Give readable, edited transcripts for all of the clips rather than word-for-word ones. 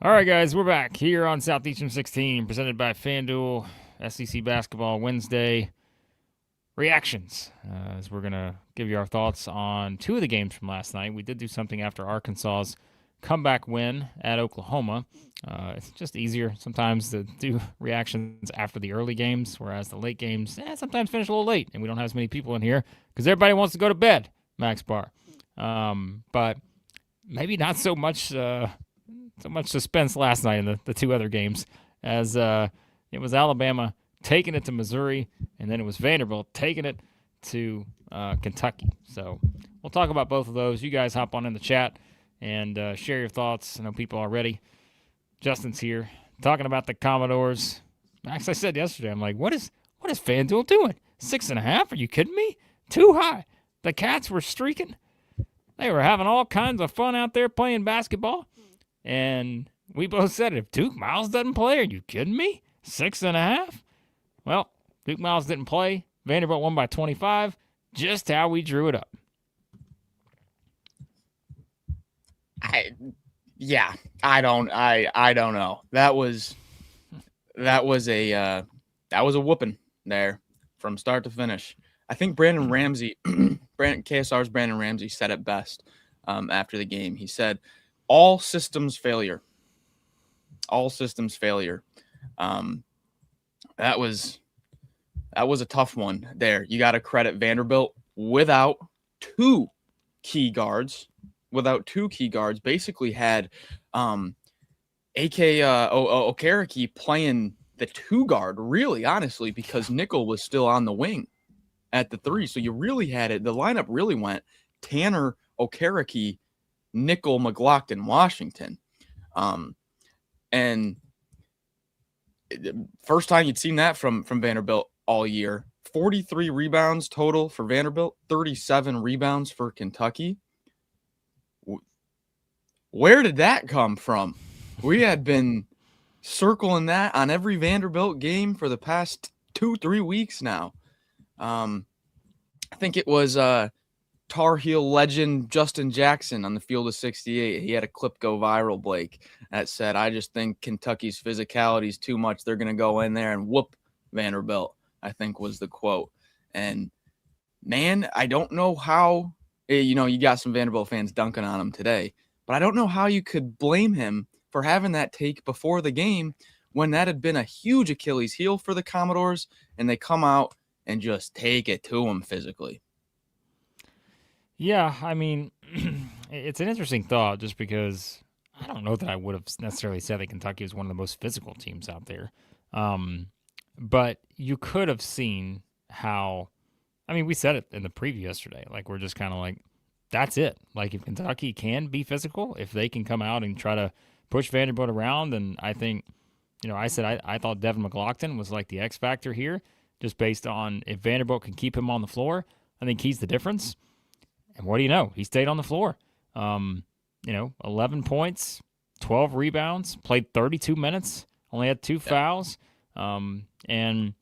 All right, guys, we're back here on Southeastern 16, presented by FanDuel, SEC Basketball Wednesday reactions. As we're going to give you our thoughts on two of the games from last night. We did do something after Arkansas's comeback win at Oklahoma. It's just easier sometimes to do reactions after the early games, whereas the late games sometimes finish a little late, and we don't have as many people in here because everybody wants to go to bed, Max Barr. But maybe not so much suspense last night in the two other games, as it was Alabama taking it to Missouri, and then it was Vanderbilt taking it to Kentucky. So we'll talk about both of those. You guys hop on in the chat and share your thoughts. I know people are ready. Justin's here talking about the Commodores. Max, I said yesterday, I'm like, what is FanDuel doing? 6.5? Are you kidding me? Too high. The Cats were streaking. They were having all kinds of fun out there playing basketball. And we both said, if Duke Miles doesn't play, are you kidding me? 6.5? Well, Duke Miles didn't play. Vanderbilt won by 25. Just how we drew it up. I don't know. That was a whooping there from start to finish. I think Brandon Ramsey, KSR's Brandon Ramsey said it best after the game. He said, all systems failure. All systems failure. That was a tough one there. You got to credit Vanderbilt without two key guards. Basically had Okereke playing the two guard, really, honestly, because Nickel was still on the wing at the three. So you really had it. The lineup really went Tanner, Okereke, Nickel, McLaughlin, Washington. And first time you'd seen that from Vanderbilt all year. 43 rebounds total for Vanderbilt, 37 rebounds for Kentucky. Where did that come from? We had been circling that on every Vanderbilt game for the past 2-3 weeks now. I think it was Tar Heel legend Justin Jackson on the field of 68. He had a clip go viral, Blake, that said, I just think Kentucky's physicality is too much. They're going to go in there and whoop Vanderbilt, I think was the quote. And, man, I don't know how, you got some Vanderbilt fans dunking on him today, but I don't know how you could blame him for having that take before the game when that had been a huge Achilles heel for the Commodores, and they come out and just take it to him physically. Yeah, I mean, it's an interesting thought just because I don't know that I would have necessarily said that Kentucky was one of the most physical teams out there. But you could have seen how, I mean, we said it in the preview yesterday. Like, we're just kind of like, that's it. Like, if Kentucky can be physical, if they can come out and try to push Vanderbilt around, and I think, I said I thought Devin McLaughlin was like the X factor here, just based on if Vanderbilt can keep him on the floor, I think he's the difference. And what do you know? He stayed on the floor. 11 points, 12 rebounds, played 32 minutes, only had 2 fouls. And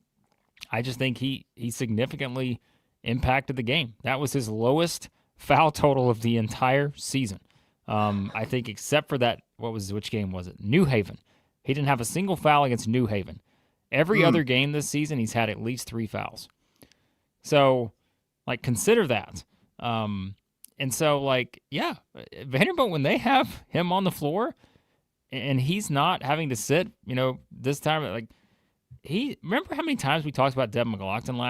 I just think he significantly impacted the game. That was his lowest foul total of the entire season. I think except for that, which game was it? New Haven. He didn't have a single foul against New Haven. Every other game this season, he's had at least 3 fouls. So, consider that. And so, Vanderbilt, when they have him on the floor and he's not having to sit, this time, remember how many times we talked about Devin McLaughlin we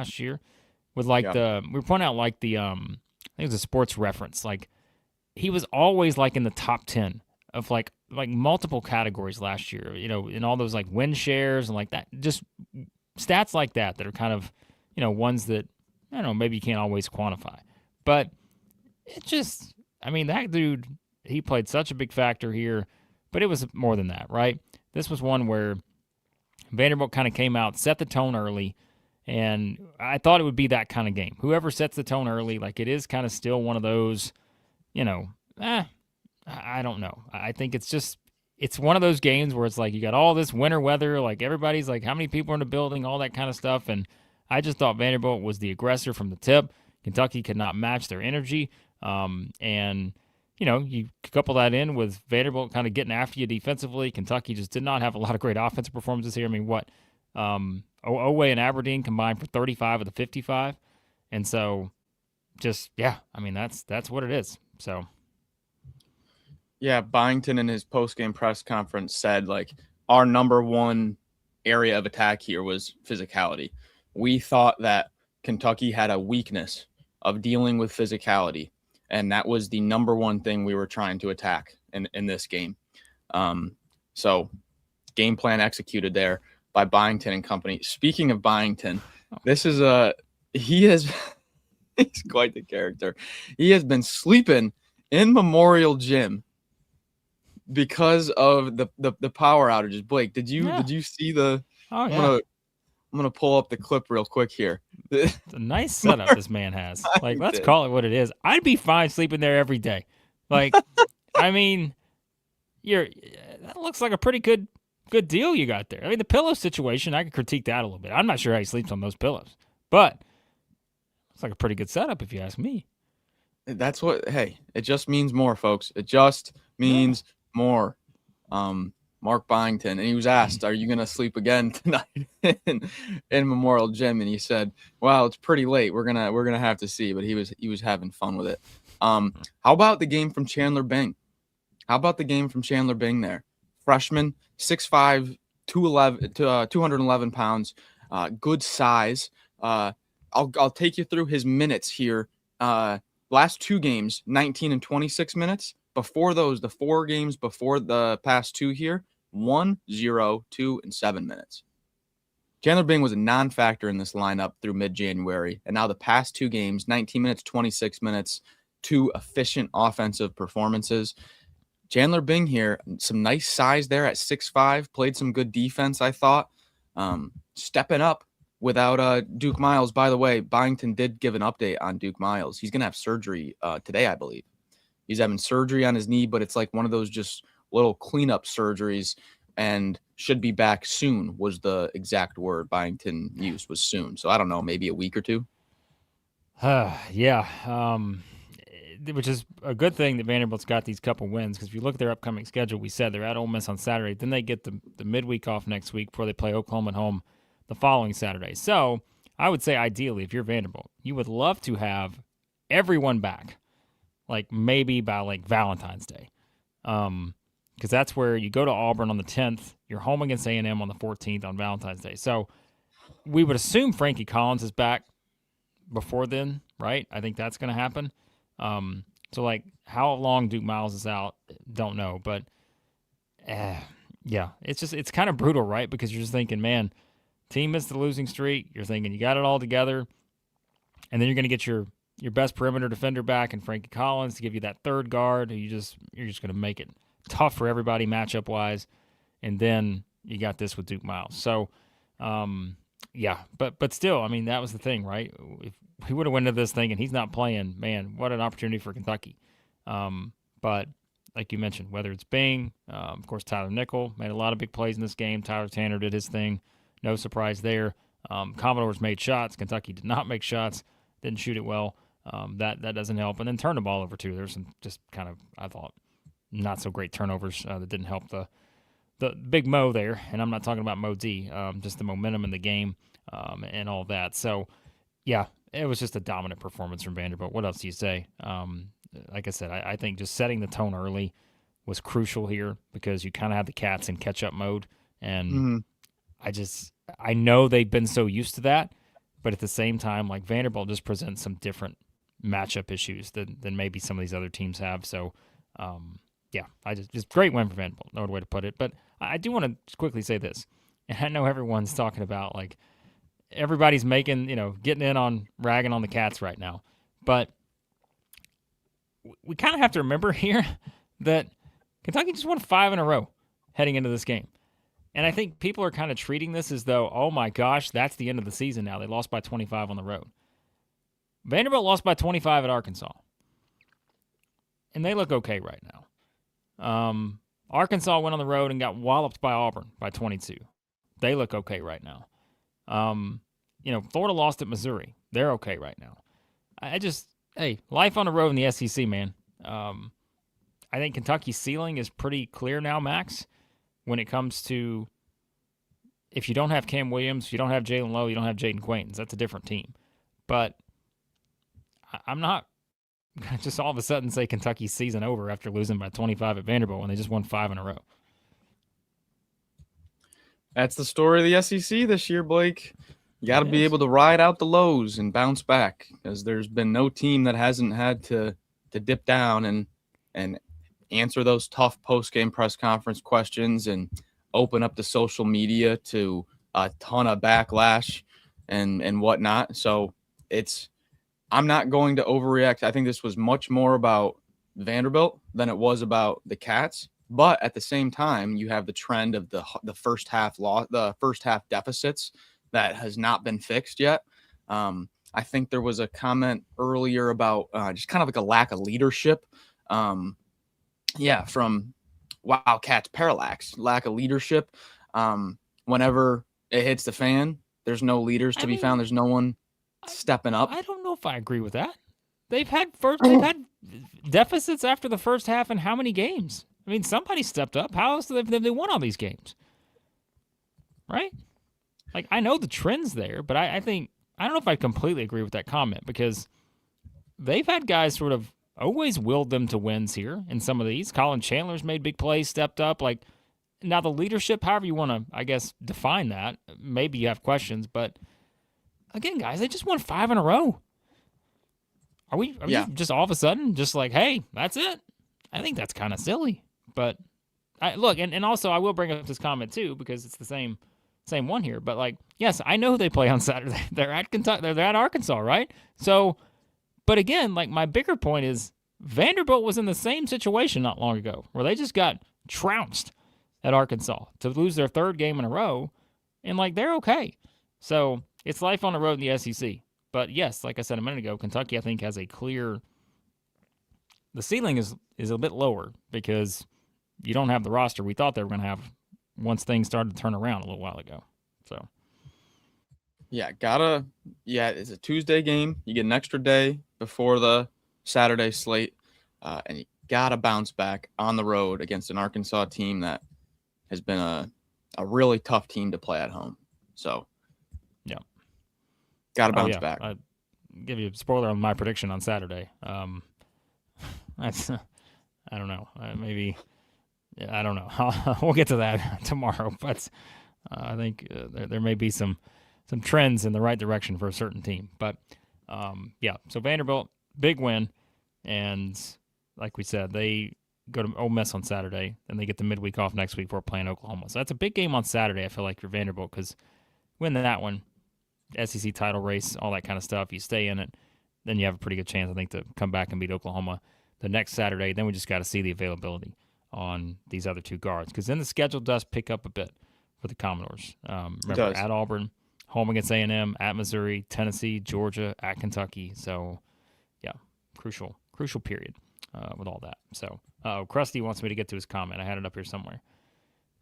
were pointing out, I think it was a Sports Reference, he was always, in the top 10 of, multiple categories last year, in all those, win shares and that, just stats like that are kind of, ones that, I don't know, maybe you can't always quantify. But it just, that dude, he played such a big factor here, but it was more than that, right? This was one where Vanderbilt kind of came out, set the tone early, and I thought it would be that kind of game. Whoever sets the tone early, it is kind of still one of those, I don't know. I think it's one of those games where it's you got all this winter weather, everybody's how many people are in the building, all that kind of stuff, and I just thought Vanderbilt was the aggressor from the tip. Kentucky could not match their energy. And, you couple that in with Vanderbilt kind of getting after you defensively. Kentucky just did not have a lot of great offensive performances here. I mean, what? Oway and Aberdeen combined for 35 of the 55. And so just, yeah, I mean, that's what it is. So. Yeah, Byington in his post-game press conference said, like, our number one area of attack here was physicality. We thought that Kentucky had a weakness of dealing with physicality, and that was the number one thing we were trying to attack in this game. So game plan executed there by Byington and company. Speaking of Byington, this is he's quite the character. He has been sleeping in Memorial Gym because of the power outages. Blake, did you see the? Oh yeah. I'm gonna pull up the clip real quick here. It's a nice setup this man has. Like, let's call it what it is. I'd be fine sleeping there every day. Like, I mean, that looks like a pretty good deal you got there. I mean, the pillow situation, I could critique that a little bit. I'm not sure how he sleeps on those pillows, but it's like a pretty good setup if you ask me. That's what. Hey, it just means more, folks. It just means more. Mark Byington, and he was asked, "Are you going to sleep again tonight in Memorial Gym?" And he said, "Well, it's pretty late. We're gonna have to see." But he was having fun with it. How about the game from Chandler Bing? There? Freshman, 6'5", 211 pounds, good size. I'll take you through his minutes here. Last two games, 19 and 26 minutes. Before those, the 4 games before the past 2 here, 1, 0, 2, and 7 minutes. Chandler Bing was a non-factor in this lineup through mid-January, and now the past 2 games, 19 minutes, 26 minutes, 2 efficient offensive performances. Chandler Bing here, some nice size there at 6'5", played some good defense, I thought. Stepping up without Duke Miles. By the way, Byington did give an update on Duke Miles. He's going to have surgery today, I believe. He's having surgery on his knee, but it's like one of those just little cleanup surgeries, and should be back soon was the exact word Byington used, was soon. So I don't know, maybe a week or 2. Yeah. Which is a good thing that Vanderbilt's got these couple wins, because if you look at their upcoming schedule, we said they're at Ole Miss on Saturday. Then they get the midweek off next week before they play Oklahoma at home the following Saturday. So I would say ideally, if you're Vanderbilt, you would love to have everyone back, like maybe by like Valentine's Day, because that's where you go to Auburn on the 10th. You're home against A&M on the 14th on Valentine's Day. So we would assume Frankie Collins is back before then, right? I think that's going to happen. So like how long Duke Miles is out, don't know, but yeah, it's kind of brutal, right? Because you're just thinking, man, team missed the losing streak. You're thinking you got it all together, and then you're going to get your best perimeter defender back in Frankie Collins to give you that third guard. You're just going to make it tough for everybody matchup wise, and then you got this with Duke Miles. So, yeah, but still, I mean, that was the thing, right? If we would have went into this thing and he's not playing, man, what an opportunity for Kentucky. But like you mentioned, whether it's Bing, of course, Tyler Nickel made a lot of big plays in this game. Tyler Tanner did his thing. No surprise there. Commodores made shots. Kentucky did not make shots. Didn't shoot it well. That doesn't help. And then turned the ball over, too. There's some just kind of, I thought, not so great turnovers that didn't help the big Mo there. And I'm not talking about Mo D, just the momentum in the game and all that. So, yeah, it was just a dominant performance from Vanderbilt. What else do you say? Like I said, I think just setting the tone early was crucial here, because you kind of had the Cats in catch-up mode. And I know they've been so used to that, but at the same time, like, Vanderbilt just presents some different matchup issues than maybe some of these other teams have. So, yeah, just great win for Vanderbilt. No other way to put it. But I do want to quickly say this. And I know everyone's talking about, like, everybody's making, getting in on ragging on the Cats right now. But we kind of have to remember here that Kentucky just won 5 in a row heading into this game. And I think people are kind of treating this as though, oh my gosh, that's the end of the season now. They lost by 25 on the road. Vanderbilt lost by 25 at Arkansas. And they look okay right now. Arkansas went on the road and got walloped by Auburn by 22. They look okay right now. Florida lost at Missouri. They're okay right now. Hey, life on the road in the SEC, man. I think Kentucky's ceiling is pretty clear now, Max, when it comes to if you don't have Cam Williams, if you don't have Jalen Lowe, you don't have Jaden Quaintance. That's a different team. But I'm not going to just all of a sudden say Kentucky's season over after losing by 25 at Vanderbilt when they just won 5 in a row. That's the story of the SEC this year, Blake. You got to be able to ride out the lows and bounce back, because there's been no team that hasn't had to dip down and answer those tough post-game press conference questions and open up the social media to a ton of backlash and whatnot. So I'm not going to overreact. I think this was much more about Vanderbilt than it was about the Cats. But at the same time, you have the trend of the first half deficits that has not been fixed yet. I think there was a comment earlier about just kind of like a lack of leadership. From Wildcats Parallax, lack of leadership. Whenever it hits the fan, there's no leaders to be found. There's no one stepping up. I don't know if I agree with that. They've had deficits after the first half in how many games? I mean, somebody stepped up. How else have they won all these games? Right? Like, I know the trend's there, but I don't know if I completely agree with that comment, because they've had guys sort of always willed them to wins here in some of these. Colin Chandler's made big plays, stepped up. Like, now the leadership, however you want to, I guess, define that, maybe you have questions, but again, guys, they just won 5 in a row. Are we just all of a sudden just like, hey, that's it? I think that's kind of silly. But look, and also I will bring up this comment too, because it's the same one here. But like, yes, I know who they play on Saturday. They're at Kentucky. They're at Arkansas, right? So, but again, like, my bigger point is Vanderbilt was in the same situation not long ago, where they just got trounced at Arkansas to lose their 3rd game in a row, and like, they're okay. So it's life on the road in the SEC. But yes, like I said a minute ago, Kentucky I think has a clear. The ceiling is a bit lower because you don't have the roster we thought they were going to have once things started to turn around a little while ago. So, it's a Tuesday game. You get an extra day before the Saturday slate, and you got to bounce back on the road against an Arkansas team that has been a really tough team to play at home. So, yeah, got to bounce back. I'll give you a spoiler on my prediction on Saturday. I don't know. Maybe I don't know. We'll get to that tomorrow. But I think there may be some trends in the right direction for a certain team. But so Vanderbilt, big win, and like we said, they go to Ole Miss on Saturday, then they get the midweek off next week before playing Oklahoma. So that's a big game on Saturday. I feel like for Vanderbilt, because win that one, SEC title race, all that kind of stuff. You stay in it, then you have a pretty good chance, I think, to come back and beat Oklahoma the next Saturday. Then we just got to see the availability on these other 2 guards, because then the schedule does pick up a bit for the Commodores. Remember, at Auburn, home against A&M, at Missouri, Tennessee, Georgia, at Kentucky. So, yeah, crucial period with all that. So, Krusty wants me to get to his comment. I had it up here somewhere.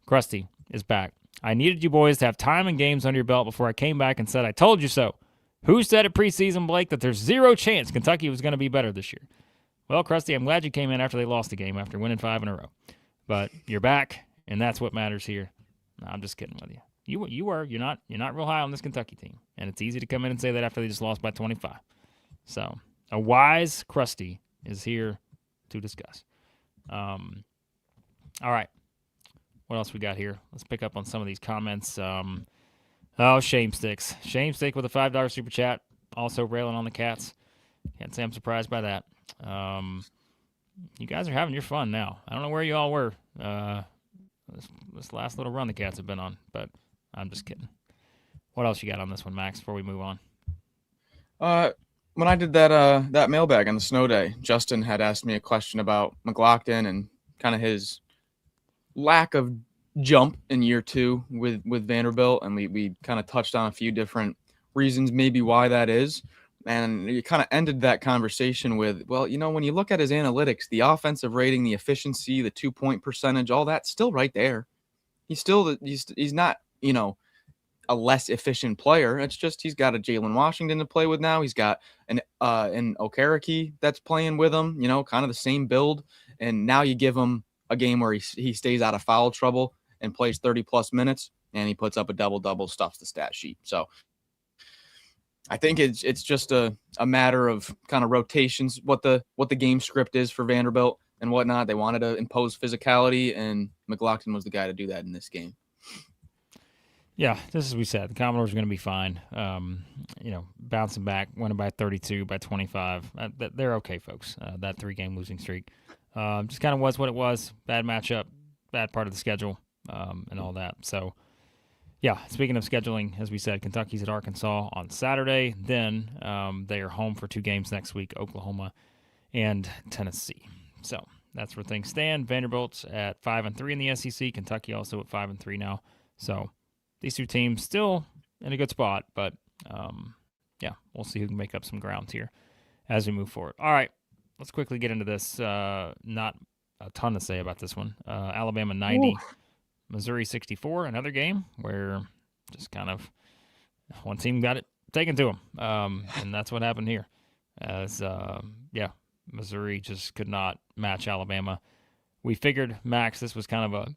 Krusty is back. I needed you boys to have time and games under your belt before I came back and said, I told you so. Who said at preseason, Blake, that there's 0 chance Kentucky was going to be better this year? Well, Krusty, I'm glad you came in after they lost the game after winning 5 in a row. But you're back, and that's what matters here. No, I'm just kidding with you. You're not real high on this Kentucky team, and it's easy to come in and say that after they just lost by 25. So a wise Krusty is here to discuss. All right, what else we got here? Let's pick up on some of these comments. Shame Sticks. Shame Stick with a $5 super chat, also railing on the Cats. Can't say I'm surprised by that. You guys are having your fun now. I don't know where you all were this last little run the Cats have been on, but I'm just kidding. What else you got on this one, Max, before we move on? When I did that mailbag on the snow day, Justin had asked me a question about McLaughlin and kind of his lack of jump in year 2 with Vanderbilt, and we kind of touched on a few different reasons maybe why that is. And you kind of ended that conversation with, well, when you look at his analytics, the offensive rating, the efficiency, the 2-point percentage, all that's still right there. He's not, a less efficient player. It's just he's got a Jalen Washington to play with now. He's got an Okereke that's playing with him, kind of the same build. and now you give him a game where he stays out of foul trouble and plays 30-plus minutes, and he puts up a double-double, stuffs the stat sheet. So I think it's just a matter of kind of rotations, what the game script is for Vanderbilt and whatnot. They wanted to impose physicality, and McLaughlin was the guy to do that in this game. Yeah, just as we said, the Commodores are going to be fine. Bouncing back, winning by 32, by 25. They're okay, folks. That 3-game losing streak just kind of was what it was. Bad matchup, bad part of the schedule, and all that. So, yeah, speaking of scheduling, as we said, Kentucky's at Arkansas on Saturday. Then they are home for 2 games next week, Oklahoma and Tennessee. So that's where things stand. Vanderbilt's at 5-3 in the SEC. Kentucky also at 5-3 now. So these 2 teams still in a good spot, but we'll see who can make up some ground here as we move forward. All right, let's quickly get into this. Not a ton to say about this one. Alabama 90, Ooh. Missouri 64, another game where just kind of one team got it taken to them, and that's what happened here. As Missouri just could not match Alabama. We figured, Max, this was kind of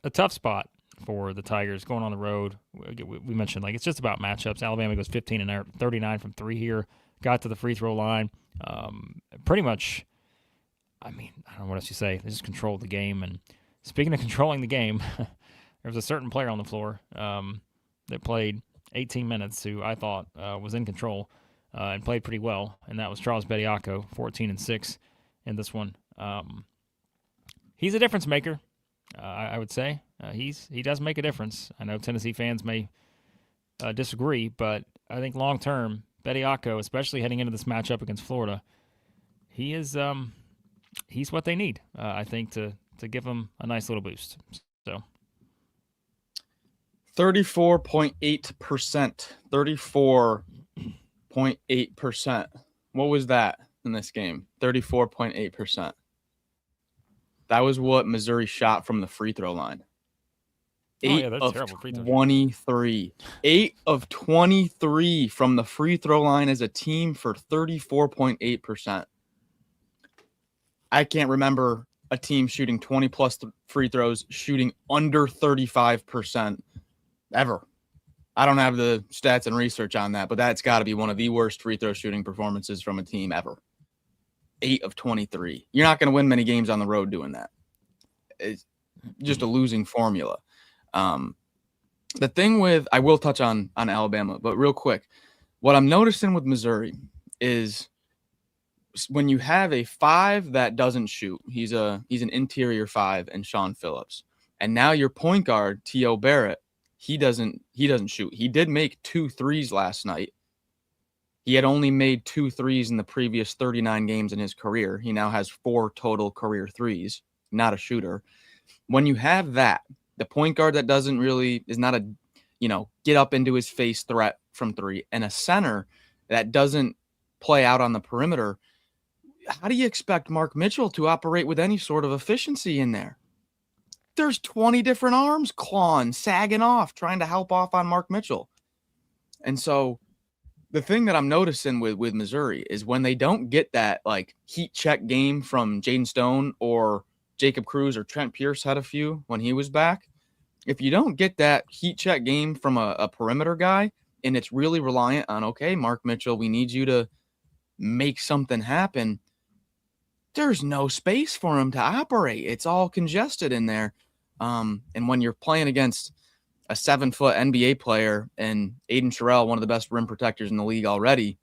a tough spot for the Tigers going on the road. We mentioned, it's just about matchups. Alabama goes 15 and 39 from 3 here, got to the free throw line. Pretty much, I don't know what else you say. They just controlled the game. And speaking of controlling the game, there was a certain player on the floor that played 18 minutes who I thought was in control and played pretty well, and that was Charles Bediako, 14 and 6 in this one. He's a difference maker, I would say. He does make a difference. I know Tennessee fans may disagree, but I think long term, Bediako, especially heading into this matchup against Florida, he's what they need. I think to give them a nice little boost. So 34.8%. 34.8%. What was that in this game? 34.8%. That was what Missouri shot from the free throw line. 8 of 23. 8 of 23 from the free throw line as a team for 34.8%. I can't remember a team shooting 20-plus free throws, shooting under 35% ever. I don't have the stats and research on that, but that's got to be one of the worst free throw shooting performances from a team ever. 8 of 23. You're not going to win many games on the road doing that. It's just a losing formula. The thing with, I will touch on Alabama, but real quick, what I'm noticing with Missouri is when you have a 5 that doesn't shoot, he's an interior 5 and Sean Phillips, and now your point guard T.O. Barrett, he doesn't shoot. He did make 2 threes last night. He had only made 2 threes in the previous 39 games in his career. He now has 4 total career threes, not a shooter. When you have that, the point guard that is not a, get up into his face threat from 3, and a center that doesn't play out on the perimeter, how do you expect Mark Mitchell to operate with any sort of efficiency in there? There's 20 different arms clawing, sagging off, trying to help off on Mark Mitchell. And so the thing that I'm noticing with Missouri is when they don't get that heat check game from Jaden Stone or Jacob Cruz or Trent Pierce had a few when he was back. If you don't get that heat check game from a perimeter guy, and it's really reliant on, okay, Mark Mitchell, we need you to make something happen, there's no space for him to operate. It's all congested in there. And when you're playing against a 7-foot NBA player and Aiden Sherrill, one of the best rim protectors in the league already,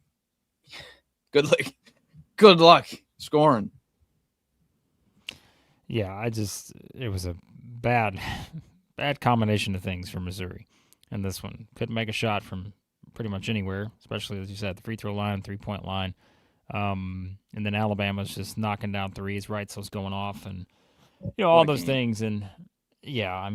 good luck scoring. Yeah, it was a bad combination of things for Missouri. And this one couldn't make a shot from pretty much anywhere, especially, as you said, the free throw line, 3-point line. And then Alabama's just knocking down threes, Reitzel's going off, and all those things. And yeah,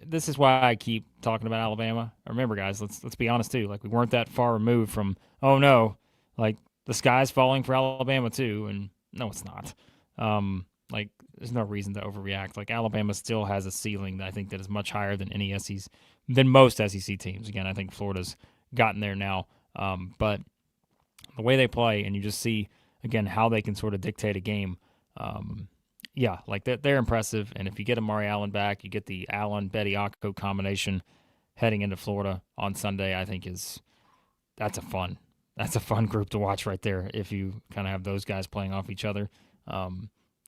this is why I keep talking about Alabama. Remember, guys, let's be honest too. We weren't that far removed from, oh no, the sky's falling for Alabama too, and no, it's not. There's no reason to overreact. Alabama still has a ceiling that I think that is much higher than most SEC teams. Again, I think Florida's gotten there now, but the way they play, and you just see again how they can sort of dictate a game. yeah, like they're impressive. And if you get Amari Allen back, you get the Allen-Bediako combination heading into Florida on Sunday, I think that's a fun group to watch right there if you kind of have those guys playing off each other,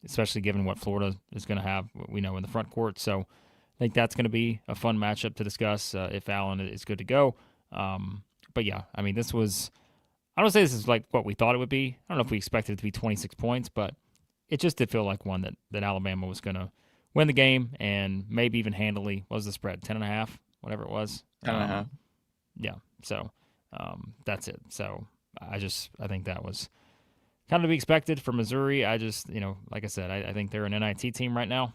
especially given what Florida is going to have, we know, in the front court. So I think that's going to be a fun matchup to discuss if Allen is good to go. But yeah, I mean, I don't say this is like what we thought it would be. I don't know if we expected it to be 26 points, but it just did feel like one that Alabama was going to win the game and maybe even handily. What was the spread? 10.5, whatever it was. 10.5. Yeah. So that's it. So I think that was kind of to be expected for Missouri. I just, like I said, I think they're an NIT team right now.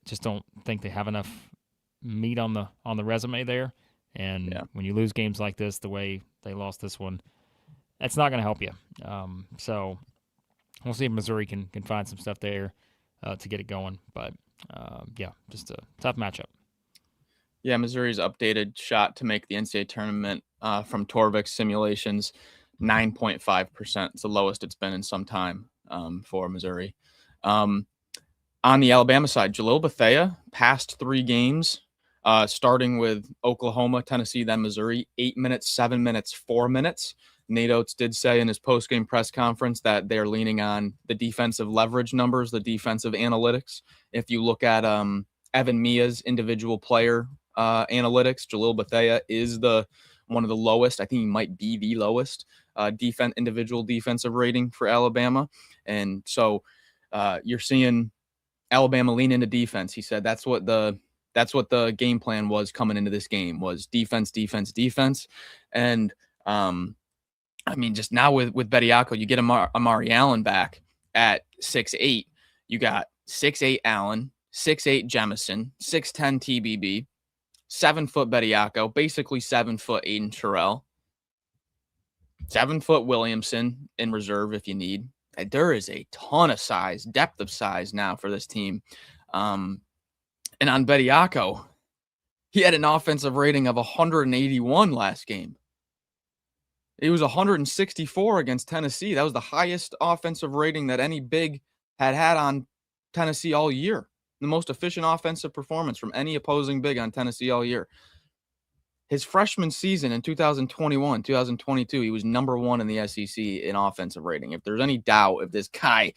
Just don't think they have enough meat on the resume there. And when you lose games like this, the way they lost this one, that's not going to help you. So we'll see if Missouri can find some stuff there to get it going. But, just a tough matchup. Yeah, Missouri's updated shot to make the NCAA tournament from Torvik's simulations, 9.5%. It's the lowest it's been in some time for Missouri. On the Alabama side, Jalil Bethea passed 3 games, starting with Oklahoma, Tennessee, then Missouri, 8 minutes, 7 minutes, 4 minutes. Nate Oates did say in his post-game press conference that they're leaning on the defensive leverage numbers, the defensive analytics. If you look at Evan Mia's individual player analytics, Jalil Bethea is one of the lowest. I think he might be the lowest individual defensive rating for Alabama. And so you're seeing Alabama lean into defense. He said that's what the game plan was coming into this game, was defense. And I mean, just now with Bediako, you get Amari Allen back at 6'8". You got 6'8" Allen, 6'8" Jemison, 6'10" TBB, 7-foot Bediako, basically 7-foot Aiden Terrell, 7-foot Williamson in reserve if you need. There is a ton of size, depth of size now for this team. And on Bediako, he had an offensive rating of 181 last game. It was 164 against Tennessee. That was the highest offensive rating that any big had on Tennessee all year. The most efficient offensive performance from any opposing big on Tennessee all year. His freshman season in 2021, 2022, he was number 1 in the SEC in offensive rating. If there's any doubt if this guy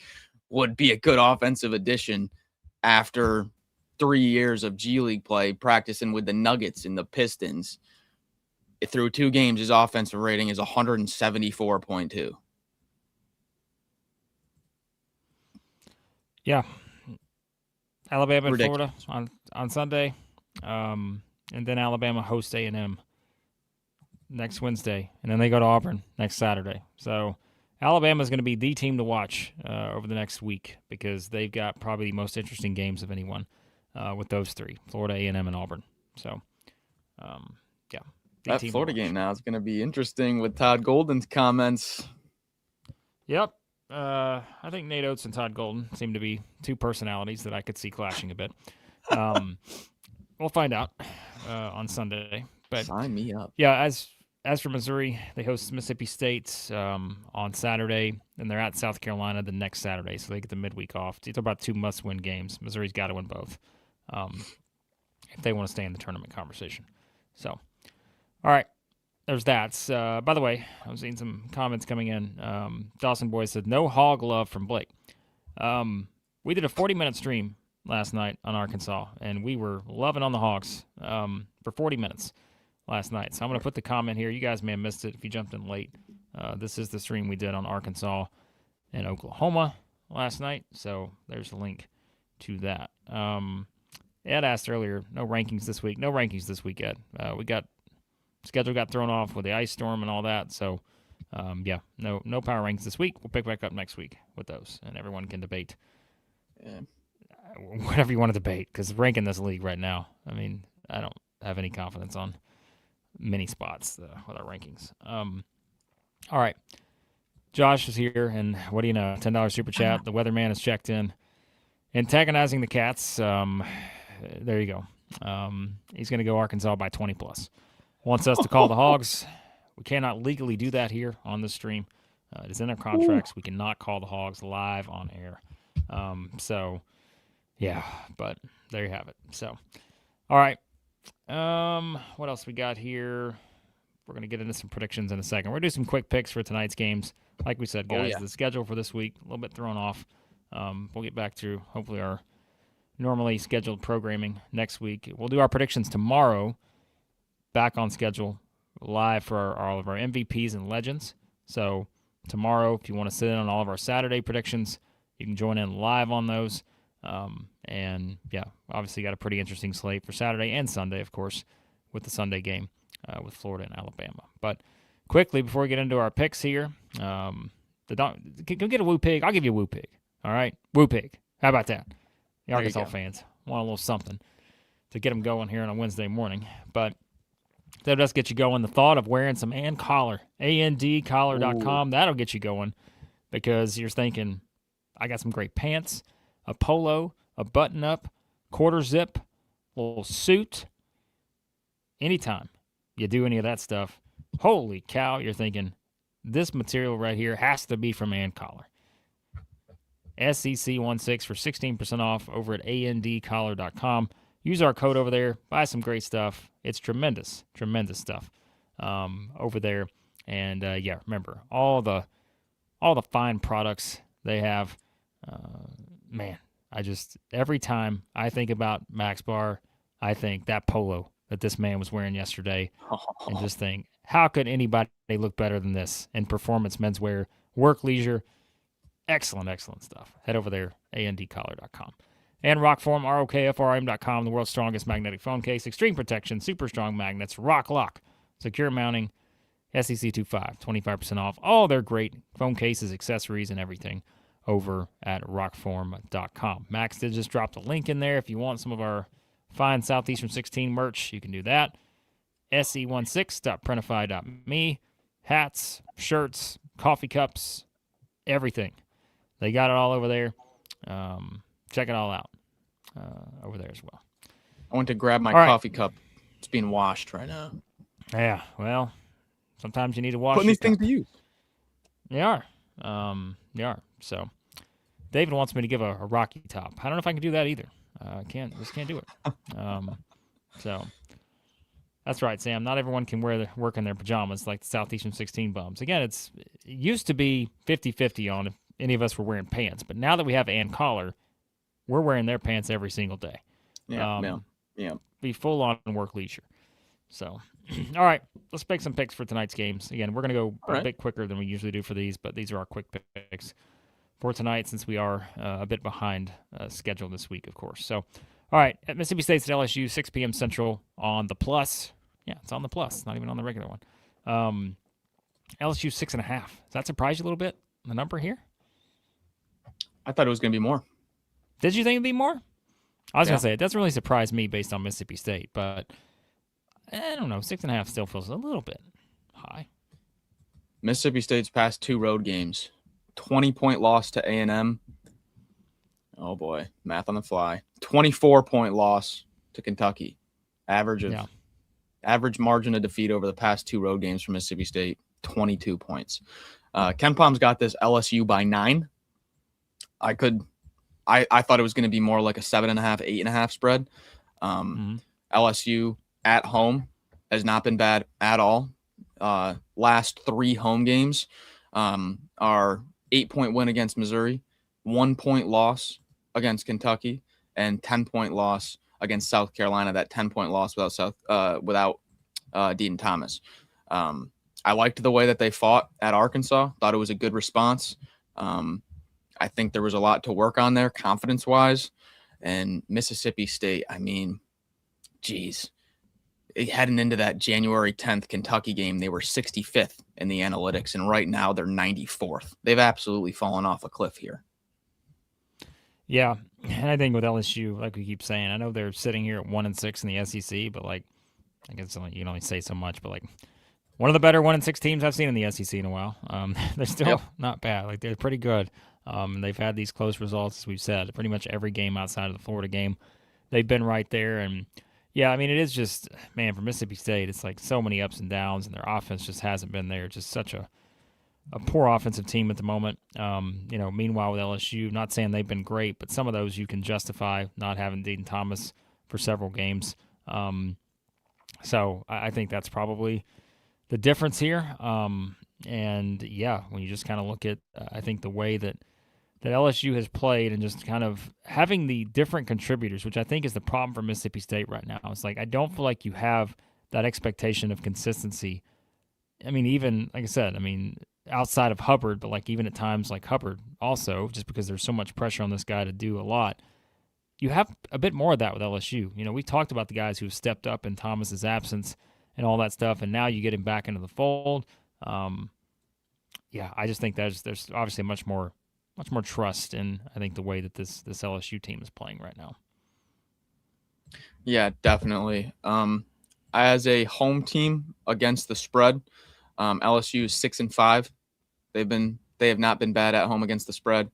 would be a good offensive addition after 3 years of G League play, practicing with the Nuggets and the Pistons, through 2 games, his offensive rating is 174.2. Yeah. Alabama and Florida on Sunday. And then Alabama hosts A&M next Wednesday. And then they go to Auburn next Saturday. So Alabama is going to be the team to watch over the next week because they've got probably the most interesting games of anyone with those 3, Florida, A&M, and Auburn. So, yeah. That Florida game now is going to be interesting with Todd Golden's comments. Yep. I think Nate Oates and Todd Golden seem to be 2 personalities that I could see clashing a bit. We'll find out on Sunday. But sign me up. Yeah, as for Missouri, they host Mississippi State on Saturday, and they're at South Carolina the next Saturday, so they get the midweek off. It's about 2 must-win games. Missouri's got to win both if they want to stay in the tournament conversation. So. All right, there's that. By the way, I was seeing some comments coming in. Dawson Boy said, no hog love from Blake. We did a 40-minute stream last night on Arkansas, and we were loving on the Hogs for 40 minutes last night. So I'm going to put the comment here. You guys may have missed it if you jumped in late. This is the stream we did on Arkansas and Oklahoma last night, so there's a link to that. Ed asked earlier, no rankings this week. No rankings this week, Ed. Schedule got thrown off with the ice storm and all that. So, no power rankings this week. We'll pick back up next week with those, and everyone can debate whatever you want to debate, because ranking this league right now, I mean, I don't have any confidence on many spots with our rankings. All right. Josh is here, and what do you know? $10 super chat. The weatherman has checked in. Antagonizing the Cats. There you go. He's going to go Arkansas by 20+. Wants us to call the Hogs. We cannot legally do that here on this stream. It is in our contracts. We cannot call the Hogs live on air. So, yeah, but there you have it. So, all right. What else we got here? We're going to get into some predictions in a second. We're going to do some quick picks for tonight's games. Like we said, guys, the schedule for this week, a little bit thrown off. We'll get back to, hopefully, our normally scheduled programming next week. We'll do our predictions tomorrow, back on schedule, live for all of our MVPs and legends. So tomorrow, if you want to sit in on all of our Saturday predictions, you can join in live on those. And, yeah, obviously got a pretty interesting slate for Saturday and Sunday, of course, with the Sunday game with Florida and Alabama. But quickly, before we get into our picks here, go get a Woo Pig. I'll give you a Woo Pig. All right? Woo Pig. How about that? The Arkansas fans want a little something to get them going here on a Wednesday morning. But that does get you going. The thought of wearing some AND collar, ANDcollar.com, that'll get you going because you're thinking, I got some great pants, a polo, a button-up, quarter zip, little suit. Anytime you do any of that stuff, holy cow, you're thinking, this material right here has to be from AND Collar. SEC16 for 16% off over at ANDcollar.com. Use our code over there. Buy some great stuff. It's tremendous, tremendous stuff over there. And, yeah, remember, all the fine products they have. Man, every time I think about Max Barr, I think that polo that this man was wearing yesterday and just think, how could anybody look better than this in performance menswear, Workleisure? Excellent, excellent stuff. Head over there, ANDcollar.com. And ROKFORM, ROKFORM.com, the world's strongest magnetic phone case, extreme protection, super strong magnets, rock lock, secure mounting, SEC25, 25% off. All their great phone cases, accessories, and everything over at ROKFORM.com. Max did just drop the link in there. If you want some of our fine Southeastern 16 merch, you can do that. SE16.printify.me. Hats, shirts, coffee cups, everything. They got it all over there. Check it all out over there as well. I went to grab my coffee cup. It's being washed right now. Yeah, well, sometimes you need to wash putting these things to use. They are. They are. So, David wants me to give a Rocky top. I don't know if I can do that either. Just can't do it. So, that's right, Sam. Not everyone can work in their pajamas like the Southeastern 16 bums. Again, it used to be 50-50 on if any of us were wearing pants, but now that we have AND Collar, we're wearing their pants every single day. Yeah. Be full on Workleisure. So, all right, let's make some picks for tonight's games. Again, we're going to go a bit quicker than we usually do for these, but these are our quick picks for tonight since we are a bit behind schedule this week, of course. So, all right, at Mississippi State's at LSU, 6 p.m. Central on the Plus. Yeah, it's on the Plus, not even on the regular one. LSU 6.5. Does that surprise you a little bit, the number here? I thought it was going to be more. Did you think it'd be more? I was going to say, it doesn't really surprise me based on Mississippi State, but I don't know. 6.5 still feels a little bit high. Mississippi State's past 2 road games, 20-point loss to A&M. Oh, boy. Math on the fly. 24-point loss to Kentucky. Average margin of defeat over the past 2 road games for Mississippi State, 22 points. Ken Palm's got this LSU by 9. I thought it was going to be more like a 7.5, 8.5 spread. LSU at home has not been bad at all. Last 3 home games are 8-point win against Missouri, 1-point loss against Kentucky, and 10-point loss against South Carolina. That 10-point loss without Dean Thomas. I liked the way that they fought at Arkansas. Thought it was a good response. I think there was a lot to work on there, confidence-wise. And Mississippi State, I mean, geez. Heading into that January 10th Kentucky game, they were 65th in the analytics, and right now they're 94th. They've absolutely fallen off a cliff here. Yeah, and I think with LSU, like we keep saying, I know they're sitting here at 1-6 in the SEC, but like, I guess you can only say so much, but like, one of the better 1-6 teams I've seen in the SEC in a while. They're still not bad. Like, they're pretty good. They've had these close results, as we've said, pretty much every game outside of the Florida game. They've been right there. And, yeah, I mean, it is just, man, for Mississippi State, it's like so many ups and downs, and their offense just hasn't been there. Just such a a poor offensive team at the moment. Meanwhile with LSU, not saying they've been great, but some of those you can justify not having Dean Thomas for several games. So I think that's probably the difference here. And yeah, when you just kind of look at, I think the way that LSU has played and just kind of having the different contributors, which I think is the problem for Mississippi State right now. It's like I don't feel like you have that expectation of consistency. I mean, even like I said, outside of Hubbard, but like even at times like Hubbard also, just because there's so much pressure on this guy to do a lot. You have a bit more of that with LSU. We talked about the guys who have stepped up in Thomas's absence and all that stuff, and now you get him back into the fold. I just think there's obviously much more trust in, I think, the way that this LSU team is playing right now. Yeah, definitely. As a home team against the spread, LSU is 6-5. They have not been bad at home against the spread.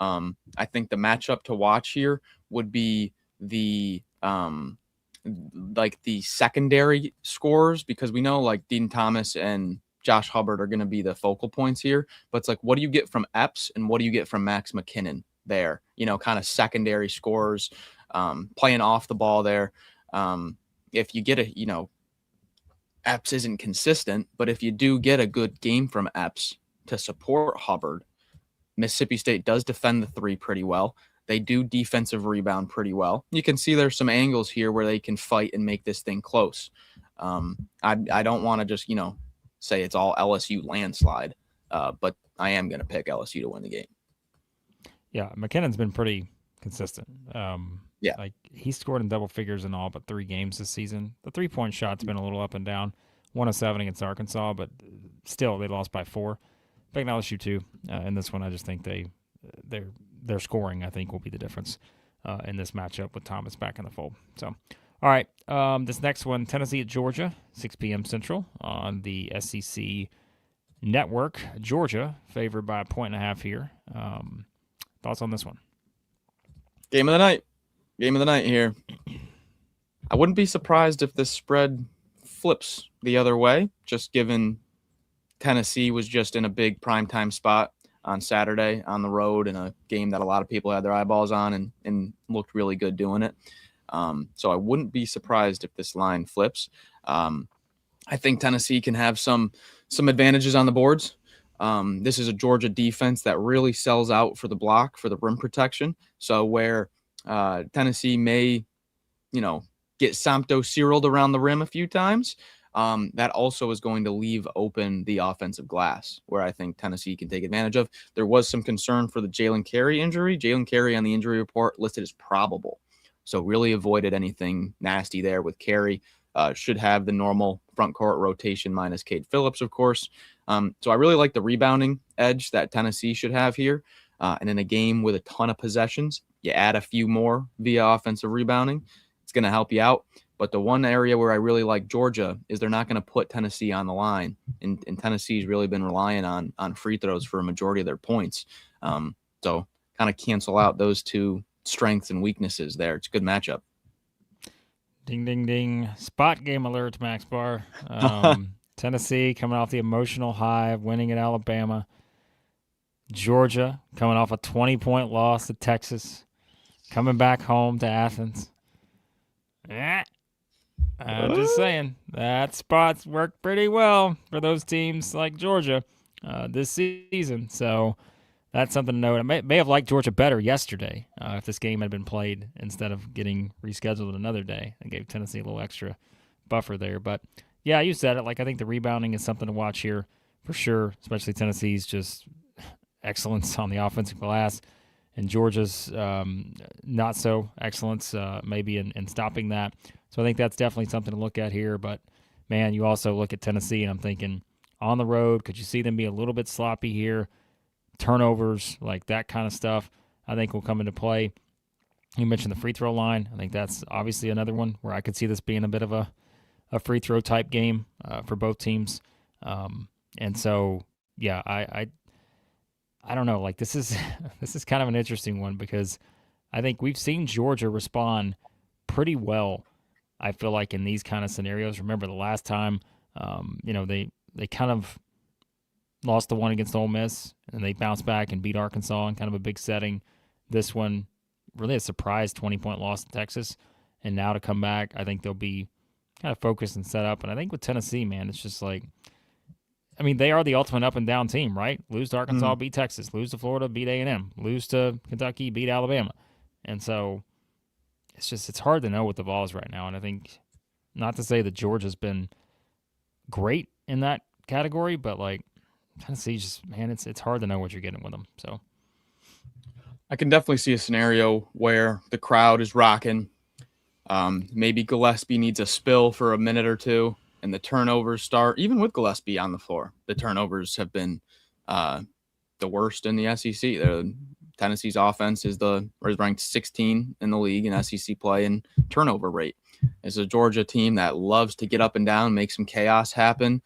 I think the matchup to watch here would be the secondary scores, because we know like Dean Thomas and Josh Hubbard are going to be the focal points here. But it's like, what do you get from Epps and what do you get from Max McKinnon there? Kind of secondary scores, playing off the ball there. If you get Epps isn't consistent, but if you do get a good game from Epps to support Hubbard, Mississippi State does defend the three pretty well. They do defensive rebound pretty well. You can see there's some angles here where they can fight and make this thing close. I don't want to just, say it's all LSU landslide, but I am going to pick LSU to win the game. Yeah, McKinnon's been pretty consistent. Like he scored in double figures in all but 3 games this season. The 3-point shot's been a little up and down. 1 of 7 against Arkansas, but still they lost by 4. Picking LSU too. In this one, I just think their scoring, I think, will be the difference in this matchup with Thomas back in the fold. So, all right, this next one, Tennessee at Georgia, 6 p.m. Central on the SEC Network. Georgia favored by 1.5 here. Thoughts on this one? Game of the night here. I wouldn't be surprised if this spread flips the other way, just given Tennessee was just in a big primetime spot on Saturday on the road in a game that a lot of people had their eyeballs on and looked really good doing it. So I wouldn't be surprised if this line flips. I think Tennessee can have some advantages on the boards. This is a Georgia defense that really sells out for the block, for the rim protection. So where Tennessee may, get Samto serialed around the rim a few times, that also is going to leave open the offensive glass, where I think Tennessee can take advantage of. There was some concern for the Jalen Carey injury. Jalen Carey on the injury report listed as probable. So really avoided anything nasty there with Carey. Should have the normal front court rotation minus Cade Phillips, of course. So I really like the rebounding edge that Tennessee should have here. And in a game with a ton of possessions, you add a few more via offensive rebounding. It's going to help you out. But the one area where I really like Georgia is they're not going to put Tennessee on the line. And Tennessee's really been relying on free throws for a majority of their points. So kind of cancel out those two strengths and weaknesses there. It's a good matchup. Ding, ding, ding. Spot game alert, Max Barr. Tennessee coming off the emotional high of winning at Alabama. Georgia coming off a 20-point loss to Texas. Coming back home to Athens. I'm just saying, that spot's worked pretty well for those teams like Georgia this season. So that's something to note. I may have liked Georgia better yesterday if this game had been played instead of getting rescheduled another day. It gave Tennessee a little extra buffer there. But, yeah, you said it. Like, I think the rebounding is something to watch here for sure, especially Tennessee's just excellence on the offensive glass and Georgia's not so excellence maybe in stopping that. So I think that's definitely something to look at here. But, man, you also look at Tennessee, and I'm thinking on the road, could you see them be a little bit sloppy here? Turnovers, like that kind of stuff, I think will come into play. You mentioned the free throw line. I think that's obviously another one where I could see this being a bit of a free throw type game for both teams. And so, yeah, I don't know. Like this is kind of an interesting one because I think we've seen Georgia respond pretty well. I feel like in these kind of scenarios. Remember the last time, they kind of lost the one against Ole Miss, and they bounced back and beat Arkansas in kind of a big setting. This one, really a surprise 20-point loss in Texas. And now to come back, I think they'll be kind of focused and set up. And I think with Tennessee, man, it's just like, I mean, they are the ultimate up and down team, right? Lose to Arkansas, beat Texas. Lose to Florida, beat A&M. Lose to Kentucky, beat Alabama. And so it's hard to know with the Vols right now. And I think, not to say that Georgia's been great in that category, but like Tennessee, just, man, it's hard to know what you're getting with them. So I can definitely see a scenario where the crowd is rocking. Maybe Gillespie needs a spill for a minute or two, and the turnovers start. Even with Gillespie on the floor, the turnovers have been the worst in the SEC. Tennessee's offense is ranked 16 in the league in SEC play and turnover rate. It's a Georgia team that loves to get up and down, make some chaos happen,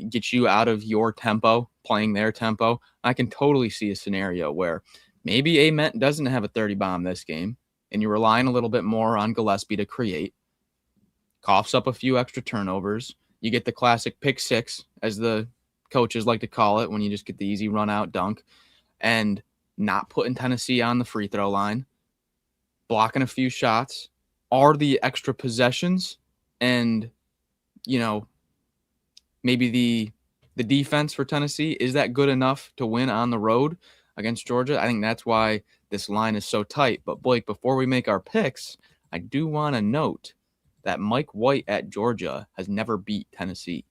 get you out of your tempo, playing their tempo. I can totally see a scenario where maybe Ament doesn't have a 30 bomb this game, and you're relying a little bit more on Gillespie to create, coughs up a few extra turnovers. You get the classic pick six, as the coaches like to call it, when you just get the easy run out dunk, and not putting Tennessee on the free throw line, blocking a few shots. Are the extra possessions and, maybe the defense for Tennessee, is that good enough to win on the road against Georgia? I think that's why this line is so tight. But Blake, before we make our picks, I do want to note that Mike White at Georgia has never beat Tennessee.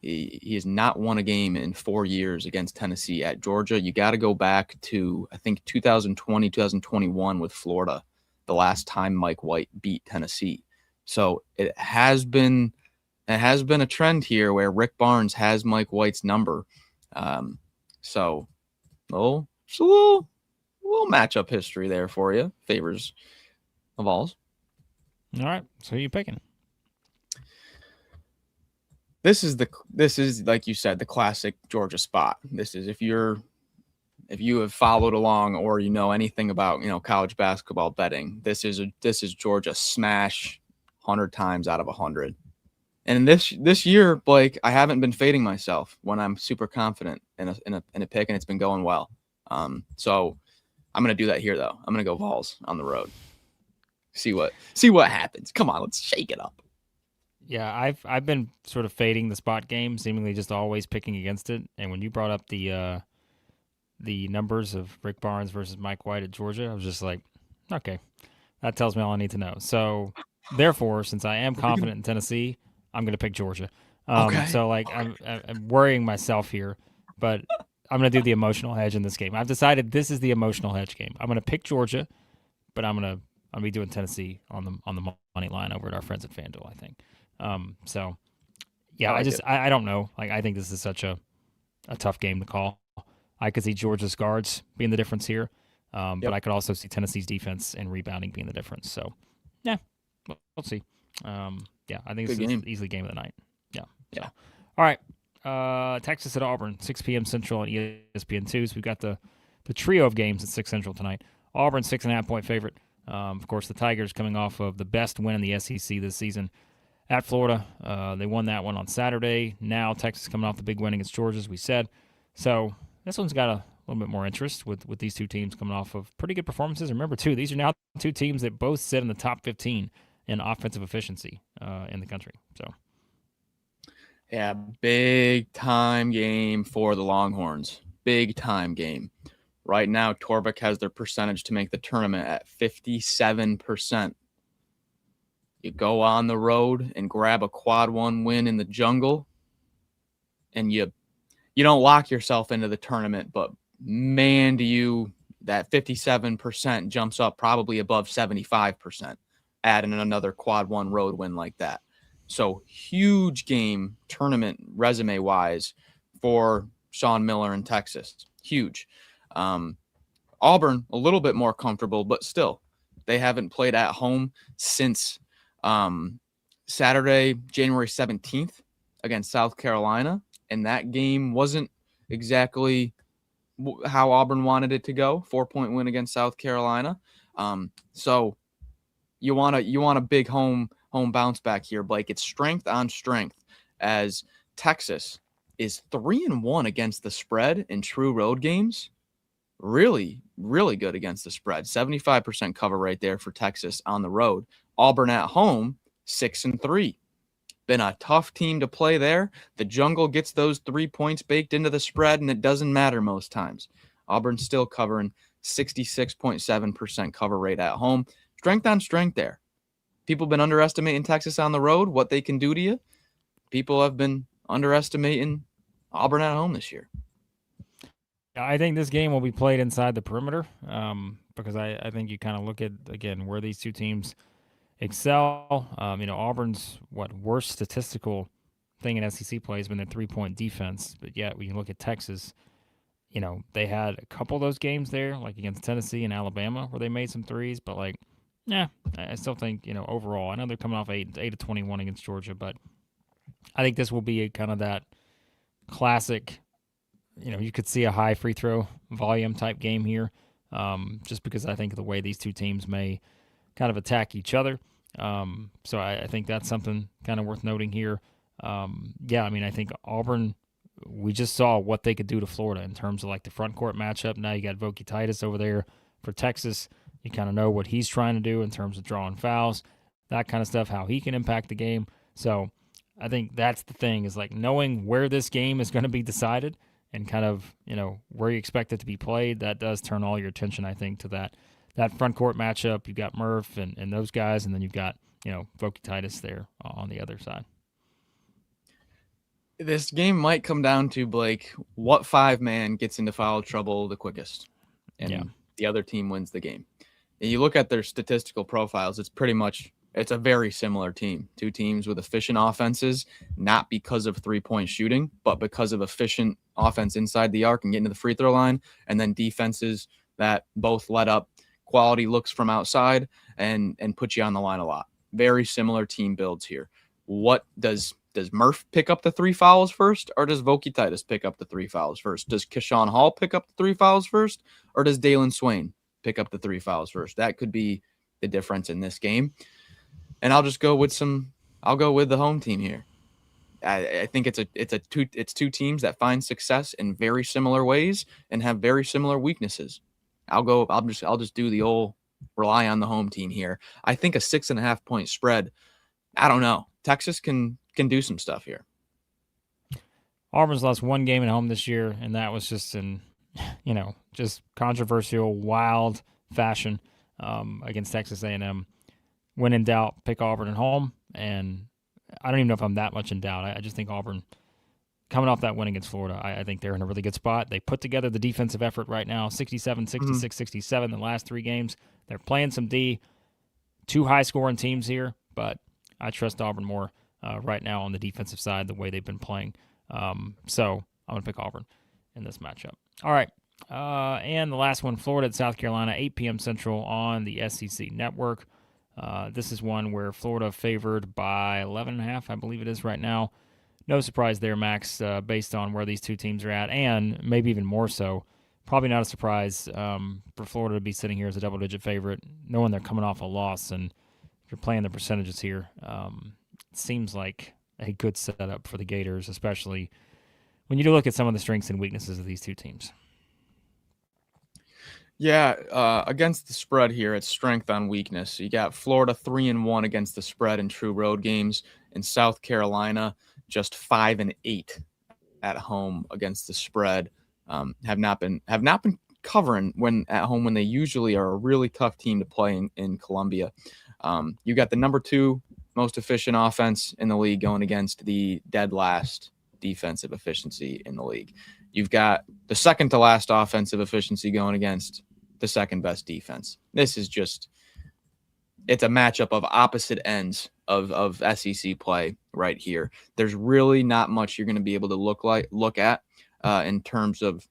He has not won a game in 4 years against Tennessee at Georgia. You got to go back to, I think, 2020, 2021 with Florida, the last time Mike White beat Tennessee. So it has been a trend here where Rick Barnes has Mike White's number. So a little matchup history there for you. Favors the Vols. All right. So who are you picking? This is like you said, the classic Georgia spot. This is if you have followed along or you know anything about college basketball betting. This is Georgia smash 100 times out of 100. And this year, Blake, I haven't been fading myself when I'm super confident in a pick and it's been going well. So I'm gonna do that here though. I'm gonna go Vols on the road. See what happens. Come on, let's shake it up. Yeah, I've been sort of fading the spot game, seemingly just always picking against it. And when you brought up the numbers of Rick Barnes versus Mike White at Georgia, I was just like, okay, that tells me all I need to know. So therefore, since I am confident in Tennessee, I'm going to pick Georgia. Okay. So like I'm worrying myself here, but I'm going to do the emotional hedge in this game. I've decided this is the emotional hedge game. I'm going to pick Georgia, but I'm be doing Tennessee on the money line over at our friends at FanDuel, I think. So yeah, I don't know. Like, I think this is such a tough game to call. I could see Georgia's guards being the difference here. But I could also see Tennessee's defense and rebounding being the difference. So yeah, we'll see. Yeah, I think this is easily game of the night. Yeah. So, all right. Texas at Auburn, 6 p.m. Central on ESPN2. So we've got the trio of games at 6 Central tonight. Auburn, 6.5-point favorite. Of course, the Tigers coming off of the best win in the SEC this season at Florida. They won that one on Saturday. Now Texas coming off the big win against Georgia, as we said. So this one's got a little bit more interest with these two teams coming off of pretty good performances. Remember, too, these are now two teams that both sit in the top 15 in offensive efficiency in the country. So, yeah, big time game for the Longhorns. Big time game. Right now, Torvik has their percentage to make the tournament at 57%. You go on the road and grab a quad one win in the jungle, and you don't lock yourself into the tournament, but man, that 57% jumps up probably above 75%, adding another quad one road win like that. So huge game tournament resume wise for Sean Miller in Texas. Huge. Auburn, a little bit more comfortable, but still, they haven't played at home since Saturday, January 17th against South Carolina. And that game wasn't exactly how Auburn wanted it to go. 4-point win against South Carolina. So you want a big home bounce back here, Blake. It's strength on strength as Texas is 3-1 against the spread in true road games. Really, really good against the spread. 75% cover right there for Texas on the road. Auburn at home, 6-3. Been a tough team to play there. The jungle gets those 3 points baked into the spread, and it doesn't matter most times. Auburn's still covering 66.7% cover rate at home. Strength on strength there. People have been underestimating Texas on the road, what they can do to you. People have been underestimating Auburn at home this year. I think this game will be played inside the perimeter because I think you kind of look at, again, where these two teams excel. Auburn's worst statistical thing in SEC play has been their 3-point defense, but yet when you look at Texas, they had a couple of those games there, like against Tennessee and Alabama, where they made some threes, but I still think, overall, I know they're coming off 8 of 21 against Georgia, but I think this will be a kind of that classic, you could see a high free throw volume type game here, just because I think of the way these two teams may kind of attack each other. So I think that's something kind of worth noting here. I think Auburn, we just saw what they could do to Florida in terms of like the front court matchup. Now you got Vokey-Titus over there for Texas. You kind of know what he's trying to do in terms of drawing fouls, that kind of stuff, how he can impact the game. So I think that's the thing, is like knowing where this game is going to be decided and kind of, where you expect it to be played. That does turn all your attention, I think, to that front court matchup. You've got Murph and those guys, and then you've got, Vokey-Titus there on the other side. This game might come down to, Blake, what 5-man gets into foul trouble the quickest, and the other team wins the game. And you look at their statistical profiles, it's a very similar team. Two teams with efficient offenses, not because of 3-point shooting, but because of efficient offense inside the arc and getting to the free throw line, and then defenses that both let up quality looks from outside and put you on the line a lot. Very similar team builds here. What does Murph pick up the 3 fouls first, or does Vokey-Titus pick up the 3 fouls first? Does Keyshawn Hall pick up the 3 fouls first, or does Dalen Swain pick up the 3 fouls first? That could be the difference in this game. And I'll just go with the home team here. I think it's two teams that find success in very similar ways and have very similar weaknesses. I'll just do the old rely on the home team here. I think a 6.5 point spread, I don't know. Texas can do some stuff here. Auburn's lost one game at home this year, and that was just in, just controversial, wild fashion against Texas A&M. When in doubt, pick Auburn at home, and I don't even know if I'm that much in doubt. I just think Auburn, coming off that win against Florida, I think they're in a really good spot. They put together the defensive effort right now, 67, 66, 67 the last 3 games. They're playing some D. 2 high-scoring teams here, but I trust Auburn more right now on the defensive side, the way they've been playing. So I'm going to pick Auburn in this matchup. All right, and the last one, Florida at South Carolina, 8 p.m. Central on the SEC Network. This is one where Florida favored by 11.5, I believe it is right now. No surprise there, Max, based on where these two teams are at, and maybe even more so. Probably not a surprise for Florida to be sitting here as a double-digit favorite, knowing they're coming off a loss, and if you're playing the percentages here, it seems like a good setup for the Gators, especially when you do look at some of the strengths and weaknesses of these two teams. Yeah, against the spread here, it's strength on weakness. You got Florida 3-1 against the spread in true road games, and South Carolina just 5-8 at home against the spread. Have not been covering when at home, when they usually are a really tough team to play in Columbia. You got the number 2 most efficient offense in the league going against the dead last defensive efficiency in the league. You've got the second to last offensive efficiency going against the second best defense. This is it's a matchup of opposite ends of SEC play right here. There's really not much you're going to be able to look at in terms of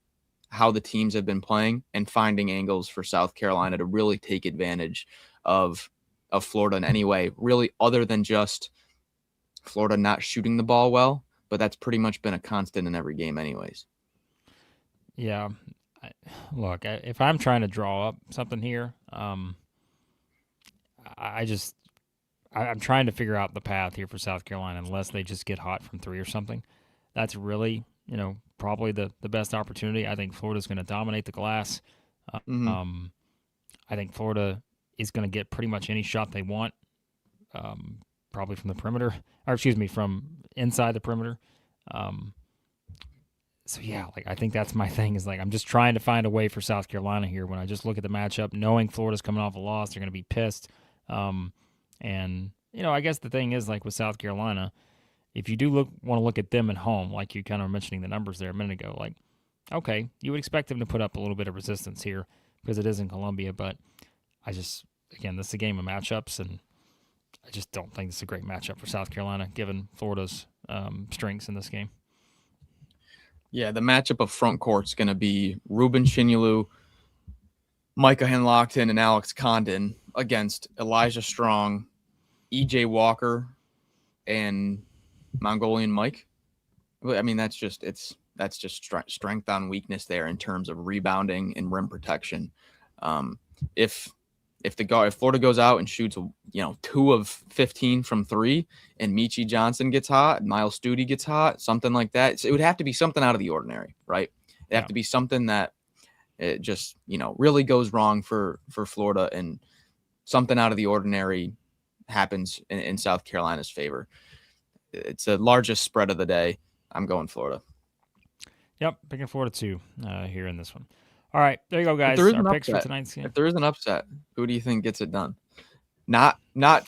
how the teams have been playing and finding angles for South Carolina to really take advantage of Florida in any way, really, other than just Florida not shooting the ball well. But that's pretty much been a constant in every game anyways. Yeah. Look, if I'm trying to draw up something here, I'm trying to figure out the path here for South Carolina, unless they just get hot from 3 or something. That's really probably the best opportunity. I think Florida's going to dominate the glass. Mm-hmm. I think Florida is going to get pretty much any shot they want, probably from the perimeter, or excuse me, from inside the perimeter. So yeah, like I think that's my thing is like I'm just trying to find a way for South Carolina here. When I just look at the matchup, knowing Florida's coming off a loss, they're going to be pissed. And I guess the thing is like with South Carolina, if you do want to look at them at home, like you kind of were mentioning the numbers there a minute ago, like okay, you would expect them to put up a little bit of resistance here because it is in Columbia, but this is a game of matchups, and I just don't think it's a great matchup for South Carolina given Florida's strengths in this game. Yeah, the matchup of front court's going to be Ruben Shinyulu, Micah Henlockton, and Alex Condon against Elijah Strong, EJ Walker, and Mongolian Mike. I mean, that's just strength on weakness there in terms of rebounding and rim protection. If Florida goes out and shoots 2 of 15 from 3, and Michi Johnson gets hot, Miles Studi gets hot, something like that, it would have to be something out of the ordinary, right? It'd have to be something that it just really goes wrong for Florida, and something out of the ordinary happens in South Carolina's favor. It's the largest spread of the day. I'm going Florida. Yep, picking Florida too here in this one. All right, there you go, guys. Our picks for tonight's game. If there is an upset, who do you think gets it done? Not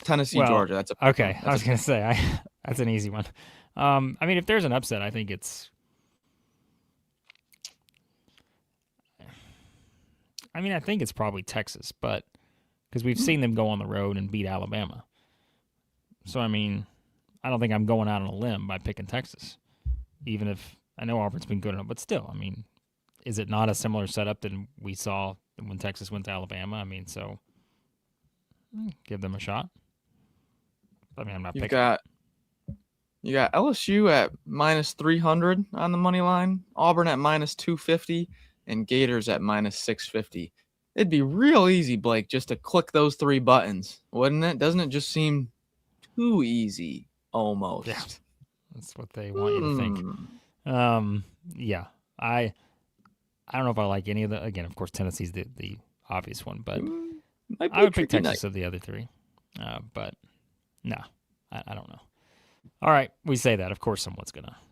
Tennessee, Georgia. That's okay. I was going to say that's an easy one. I mean, if there's an upset, I think it's. I mean, I think it's probably Texas, but because we've seen them go on the road and beat Alabama. So I mean, I don't think I'm going out on a limb by picking Texas, even if I know Auburn's been good enough. But still, I mean. Is it not a similar setup than we saw when Texas went to Alabama? I mean, so give them a shot. I mean, I'm not picking. You got LSU at -300 on the money line, Auburn at -250, and Gators at -650. It'd be real easy, Blake, just to click those 3 buttons, wouldn't it? Doesn't it just seem too easy almost? Yeah, that's what they want you to think. Yeah, I don't know if I like any of the. Again, of course, Tennessee's the obvious one, but I would pick Texas of the other 3. But no, I don't know. All right, we say that. Of course,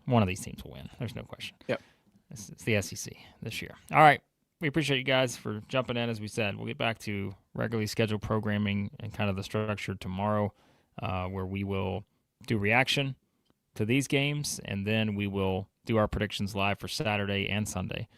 one of these teams will win. There's no question. Yep. It's the SEC this year. All right, we appreciate you guys for jumping in. As we said, we'll get back to regularly scheduled programming and kind of the structure tomorrow, where we will do reaction to these games, and then we will do our predictions live for Saturday and Sunday.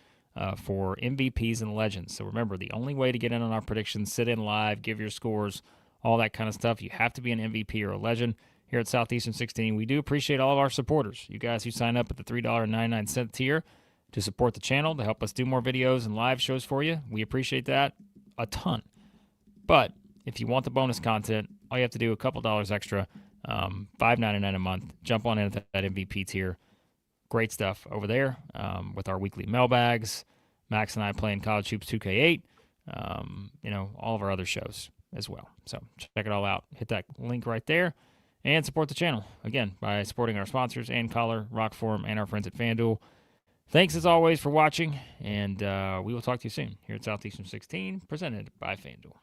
For MVPs and legends. So remember, the only way to get in on our predictions, sit in live, give your scores, all that kind of stuff, you have to be an MVP or a legend. Here at Southeastern 16, we do appreciate all of our supporters, you guys who sign up at the $3.99 tier to support the channel, to help us do more videos and live shows for you. We appreciate that a ton. But if you want the bonus content, all you have to do a couple dollars extra, $5.99 a month, jump on in at that MVP tier. Great stuff over there with our weekly mailbags. Max and I playing College Hoops 2K8. All of our other shows as well. So check it all out. Hit that link right there and support the channel, again, by supporting our sponsors, and Collar, ROKFORM, and our friends at FanDuel. Thanks, as always, for watching, and we will talk to you soon here at Southeastern 16, presented by FanDuel.